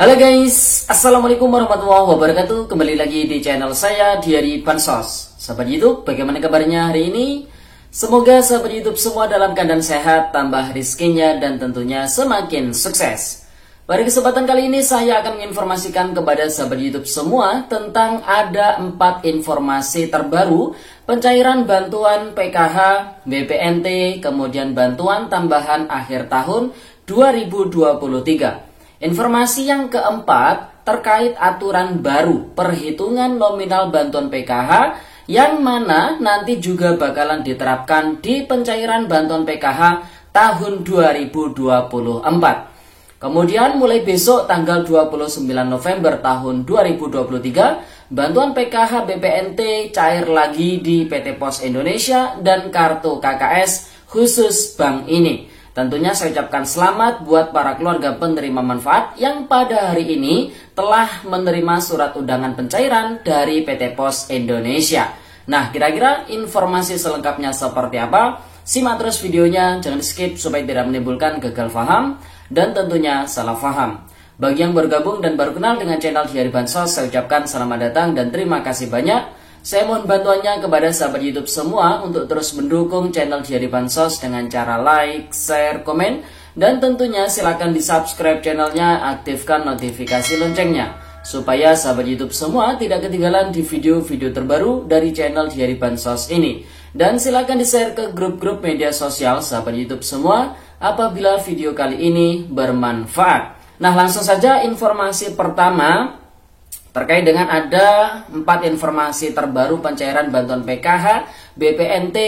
Halo guys, Assalamualaikum warahmatullahi wabarakatuh. Kembali lagi di channel saya, Diary Bansos. Sahabat YouTube, bagaimana kabarnya hari ini? Semoga sahabat YouTube semua dalam keadaan sehat, tambah rizkinya, dan tentunya semakin sukses. Pada kesempatan kali ini saya akan menginformasikan kepada sahabat YouTube semua tentang ada 4 informasi terbaru pencairan bantuan PKH, BPNT, kemudian bantuan tambahan akhir tahun 2023. Informasi yang keempat terkait aturan baru perhitungan nominal bantuan PKH yang mana nanti juga bakalan diterapkan di pencairan bantuan PKH tahun 2024. Kemudian mulai besok tanggal 29 November tahun 2023, bantuan PKH BPNT cair lagi di PT Pos Indonesia dan kartu KKS khusus bank ini. Tentunya saya ucapkan selamat buat para keluarga penerima manfaat yang pada hari ini telah menerima surat undangan pencairan dari PT Pos Indonesia. Nah, kira-kira informasi selengkapnya seperti apa? Simak terus videonya, jangan skip supaya tidak menimbulkan gagal paham dan tentunya salah paham. Bagi yang bergabung dan baru kenal dengan channel Diary Bansos, saya ucapkan selamat datang dan terima kasih banyak. Saya mohon bantuannya kepada sahabat YouTube semua untuk terus mendukung channel Diary Bansos dengan cara like, share, komen, dan tentunya silakan di subscribe channelnya, aktifkan notifikasi loncengnya supaya sahabat YouTube semua tidak ketinggalan di video-video terbaru dari channel Diary Bansos ini. Dan silakan di share ke grup-grup media sosial sahabat YouTube semua apabila video kali ini bermanfaat. Nah, langsung saja informasi pertama terkait dengan ada 4 informasi terbaru pencairan bantuan PKH, BPNT,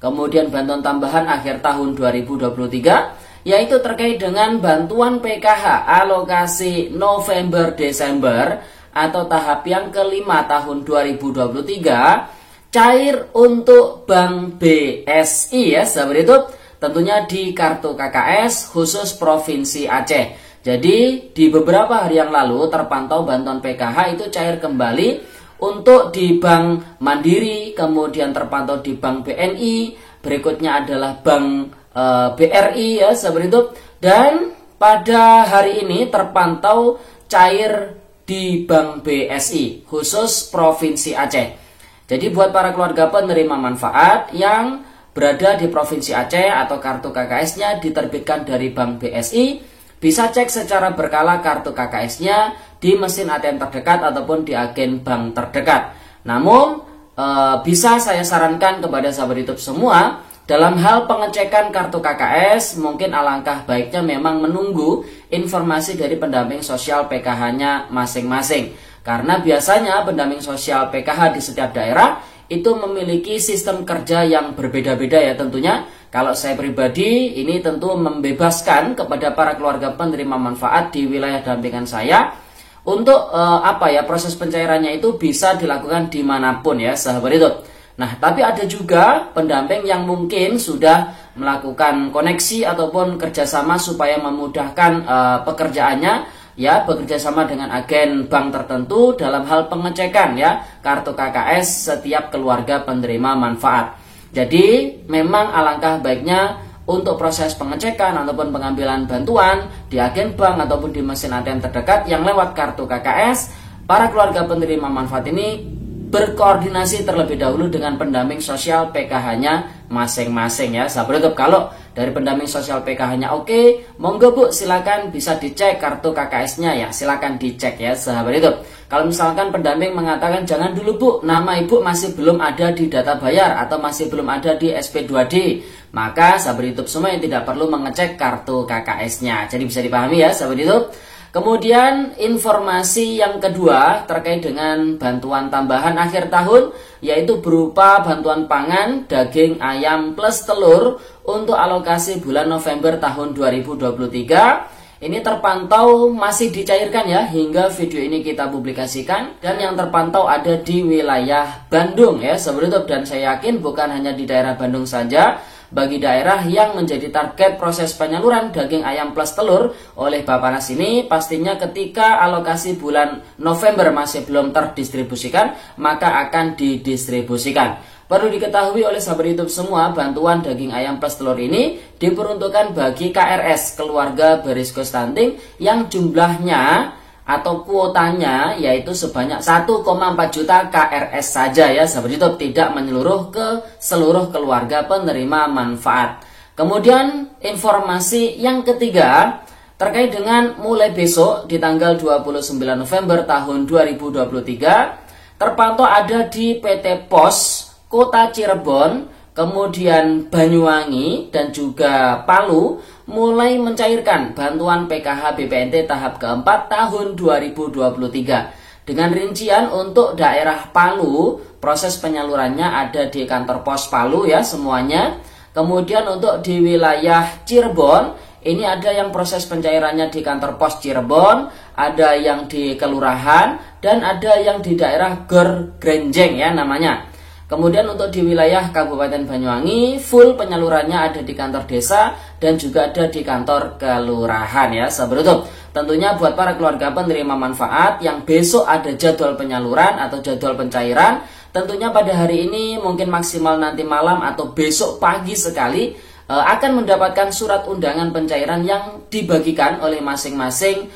kemudian bantuan tambahan akhir tahun 2023, yaitu terkait dengan bantuan PKH alokasi November-Desember atau tahap yang kelima tahun 2023, cair untuk Bank BSI ya sahabat YouTube, tentunya di kartu KKS khusus Provinsi Aceh. Jadi di beberapa hari yang lalu terpantau bantuan PKH itu cair kembali untuk di Bank Mandiri, kemudian terpantau di Bank BNI, berikutnya adalah Bank BRI ya sahabat YouTube, dan pada hari ini terpantau cair di Bank BSI khusus Provinsi Aceh. Jadi buat para keluarga penerima manfaat yang berada di Provinsi Aceh atau kartu KKS-nya diterbitkan dari Bank BSI, bisa cek secara berkala kartu KKS-nya di mesin ATM terdekat ataupun di agen bank terdekat. Namun, bisa saya sarankan kepada sahabat YouTube semua, dalam hal pengecekan kartu KKS, mungkin alangkah baiknya memang menunggu informasi dari pendamping sosial PKH-nya masing-masing. Karena biasanya pendamping sosial PKH di setiap daerah itu memiliki sistem kerja yang berbeda-beda ya tentunya. Kalau saya pribadi ini tentu membebaskan kepada para keluarga penerima manfaat di wilayah dampingan saya untuk proses pencairannya itu bisa dilakukan dimanapun ya sahabat itu. Nah, tapi ada juga pendamping yang mungkin sudah melakukan koneksi ataupun kerjasama supaya memudahkan pekerjaannya ya, bekerja sama dengan agen bank tertentu dalam hal pengecekan ya kartu KKS setiap keluarga penerima manfaat. Jadi memang alangkah baiknya untuk proses pengecekan ataupun pengambilan bantuan di agen bank ataupun di mesin ATM terdekat yang lewat kartu KKS, para keluarga penerima manfaat ini berkoordinasi terlebih dahulu dengan pendamping sosial PKH-nya masing-masing ya sahabat YouTube. Kalau dari pendamping sosial PKH-nya oke, monggo Bu silakan bisa dicek kartu KKS-nya ya, silakan dicek ya sahabat YouTube. Kalau misalkan pendamping mengatakan jangan dulu Bu, nama Ibu masih belum ada di data bayar atau masih belum ada di SP2D, maka sahabat YouTube semua yang tidak perlu mengecek kartu KKS-nya. Jadi bisa dipahami ya sahabat YouTube. Kemudian informasi yang kedua terkait dengan bantuan tambahan akhir tahun, yaitu berupa bantuan pangan, daging, ayam, plus telur untuk alokasi bulan November tahun 2023. Ini terpantau masih dicairkan ya hingga video ini kita publikasikan, dan yang terpantau ada di wilayah Bandung ya sahabat YouTube, dan saya yakin bukan hanya di daerah Bandung saja. Bagi daerah yang menjadi target proses penyaluran daging ayam plus telur oleh Bappenas ini, pastinya ketika alokasi bulan November masih belum terdistribusikan, maka akan didistribusikan. Perlu diketahui oleh sahabat YouTube semua, bantuan daging ayam plus telur ini diperuntukkan bagi KRS, keluarga berisiko stunting, yang jumlahnya atau kuotanya yaitu sebanyak 1,4 juta KRS saja ya sahabat YouTube, tidak menyeluruh ke seluruh keluarga penerima manfaat. Kemudian informasi yang ketiga terkait dengan mulai besok di tanggal 29 November tahun 2023 terpantau ada di PT Pos Kota Cirebon, kemudian Banyuwangi dan juga Palu mulai mencairkan bantuan PKH BPNT tahap keempat tahun 2023. Dengan rincian untuk daerah Palu, proses penyalurannya ada di kantor pos Palu ya semuanya. Kemudian untuk di wilayah Cirebon, ini ada yang proses pencairannya di kantor pos Cirebon, ada yang di kelurahan, dan ada yang di daerah Gor Grenjeng ya namanya. Kemudian untuk di wilayah Kabupaten Banyuwangi, full penyalurannya ada di kantor desa dan juga ada di kantor kelurahan ya sahabat YouTube. Tentunya buat para keluarga penerima manfaat yang besok ada jadwal penyaluran atau jadwal pencairan, tentunya pada hari ini mungkin maksimal nanti malam atau besok pagi sekali akan mendapatkan surat undangan pencairan yang dibagikan oleh masing-masing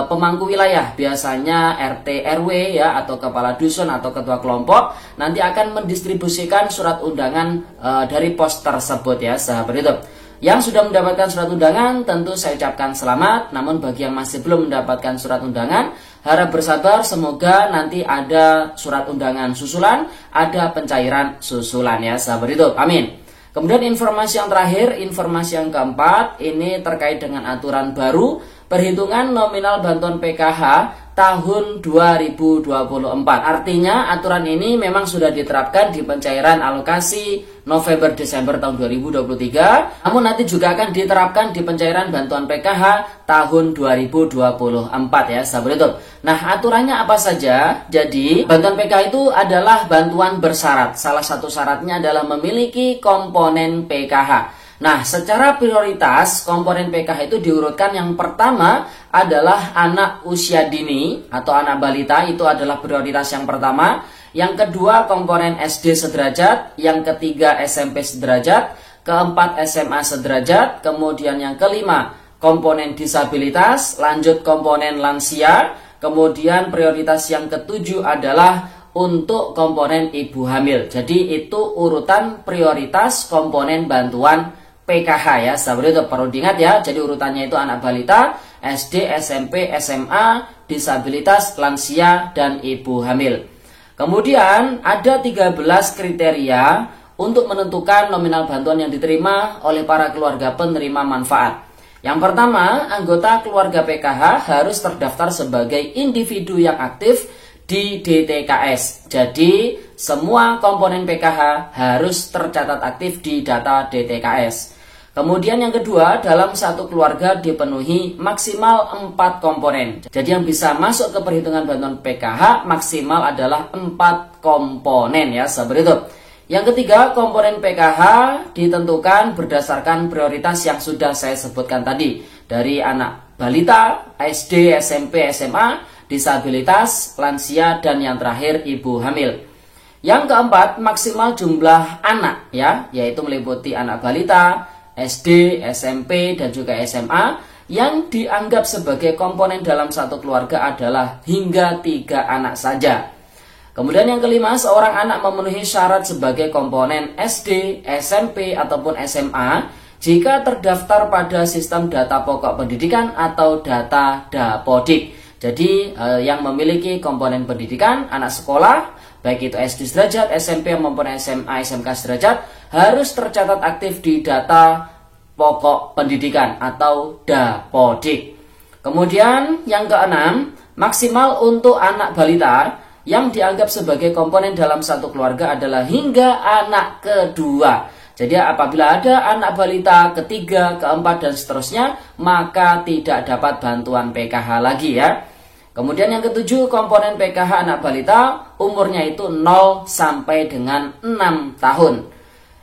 pemangku wilayah, biasanya RT RW ya atau kepala dusun atau ketua kelompok nanti akan mendistribusikan surat undangan dari pos tersebut ya sahabat YouTube. Yang sudah mendapatkan surat undangan tentu saya ucapkan selamat, namun bagi yang masih belum mendapatkan surat undangan harap bersabar, semoga nanti ada surat undangan susulan, ada pencairan susulan ya sahabat YouTube. Amin. Kemudian informasi yang terakhir, informasi yang keempat, ini terkait dengan aturan baru perhitungan nominal bantuan PKH tahun 2024. Artinya aturan ini memang sudah diterapkan di pencairan alokasi November-Desember tahun 2023, namun nanti juga akan diterapkan di pencairan bantuan PKH tahun 2024 ya sahabat YouTube. Nah, aturannya apa saja? Jadi bantuan PKH itu adalah bantuan bersyarat. Salah satu syaratnya adalah memiliki komponen PKH. Nah, secara prioritas komponen PKH itu diurutkan, yang pertama adalah anak usia dini atau anak balita, itu adalah prioritas yang pertama. Yang kedua komponen SD sederajat, yang ketiga SMP sederajat, keempat SMA sederajat, kemudian yang kelima komponen disabilitas, lanjut komponen lansia, kemudian prioritas yang ketujuh adalah untuk komponen ibu hamil. Jadi itu urutan prioritas komponen bantuan PKH ya sahabat itu perlu diingat ya. Jadi urutannya itu anak balita, SD, SMP, SMA, disabilitas, lansia, dan ibu hamil. Kemudian ada 13 kriteria untuk menentukan nominal bantuan yang diterima oleh para keluarga penerima manfaat. Yang pertama, anggota keluarga PKH harus terdaftar sebagai individu yang aktif di DTKS. Jadi semua komponen PKH harus tercatat aktif di data DTKS. Kemudian yang kedua, dalam satu keluarga dipenuhi maksimal 4 komponen. Jadi yang bisa masuk ke perhitungan bantuan PKH maksimal adalah 4 komponen ya sahabat itu. Yang ketiga, komponen PKH ditentukan berdasarkan prioritas yang sudah saya sebutkan tadi. Dari anak balita, SD, SMP, SMA, disabilitas, lansia, dan yang terakhir ibu hamil. Yang keempat, maksimal jumlah anak ya, yaitu meliputi anak balita, SD, SMP, dan juga SMA yang dianggap sebagai komponen dalam satu keluarga adalah hingga 3 anak saja. Kemudian yang kelima, seorang anak memenuhi syarat sebagai komponen SD, SMP, ataupun SMA jika terdaftar pada sistem data pokok pendidikan atau data Dapodik. Jadi yang memiliki komponen pendidikan, anak sekolah, baik itu SD sederajat, SMP maupun SMA, SMK sederajat, harus tercatat aktif di data pokok pendidikan atau Dapodik. Kemudian yang keenam, maksimal untuk anak balita yang dianggap sebagai komponen dalam satu keluarga adalah hingga anak kedua. Jadi apabila ada anak balita ketiga, keempat, dan seterusnya, maka tidak dapat bantuan PKH lagi ya. Kemudian yang ketujuh, komponen PKH anak balita umurnya itu 0 sampai dengan 6 tahun.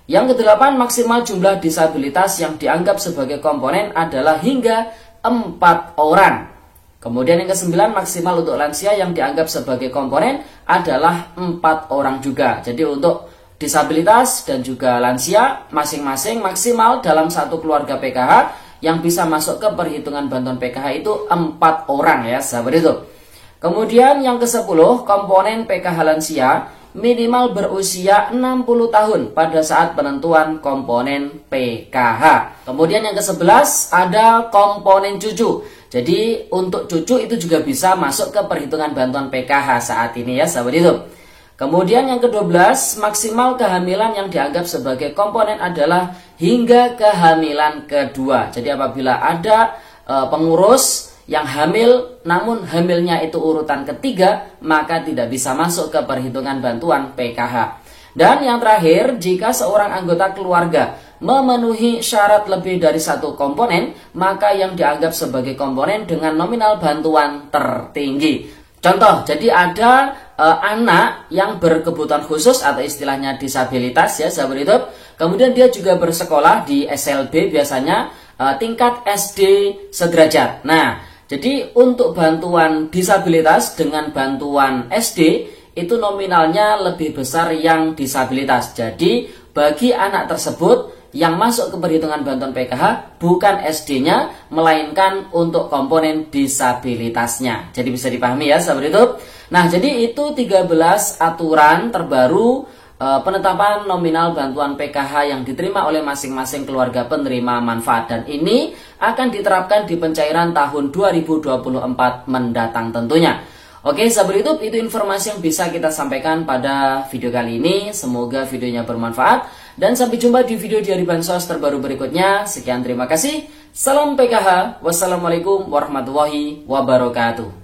Yang kedelapan, maksimal jumlah disabilitas yang dianggap sebagai komponen adalah hingga 4 orang. Kemudian yang kesembilan, maksimal untuk lansia yang dianggap sebagai komponen adalah 4 orang juga. Jadi untuk disabilitas dan juga lansia masing-masing maksimal dalam satu keluarga PKH yang bisa masuk ke perhitungan bantuan PKH itu 4 orang ya sahabat YouTube. Kemudian yang ke-10, komponen PKH lansia minimal berusia 60 tahun pada saat penentuan komponen PKH. Kemudian yang ke-11 ada komponen cucu. Jadi untuk cucu itu juga bisa masuk ke perhitungan bantuan PKH saat ini ya sahabat YouTube. Kemudian yang ke-12, maksimal kehamilan yang dianggap sebagai komponen adalah hingga kehamilan kedua. Jadi apabila ada pengurus yang hamil, namun hamilnya itu urutan ketiga, maka tidak bisa masuk ke perhitungan bantuan PKH. Dan yang terakhir, jika seorang anggota keluarga memenuhi syarat lebih dari satu komponen, maka yang dianggap sebagai komponen dengan nominal bantuan tertinggi. Contoh, jadi ada anak yang berkebutuhan khusus atau istilahnya disabilitas ya sahabat YouTube. Kemudian dia juga bersekolah di SLB biasanya tingkat SD sederajat. Nah, jadi untuk bantuan disabilitas dengan bantuan SD itu nominalnya lebih besar yang disabilitas. Jadi bagi anak tersebut yang masuk ke perhitungan bantuan PKH bukan SD-nya melainkan untuk komponen disabilitasnya. Jadi bisa dipahami ya sahabat YouTube. Nah, jadi itu 13 aturan terbaru penetapan nominal bantuan PKH yang diterima oleh masing-masing keluarga penerima manfaat, dan ini akan diterapkan di pencairan tahun 2024 mendatang tentunya. Oke sahabat YouTube, itu informasi yang bisa kita sampaikan pada video kali ini. Semoga videonya bermanfaat dan sampai jumpa di video diari bansos terbaru berikutnya. Sekian, terima kasih. Salam PKH. Wassalamualaikum warahmatullahi wabarakatuh.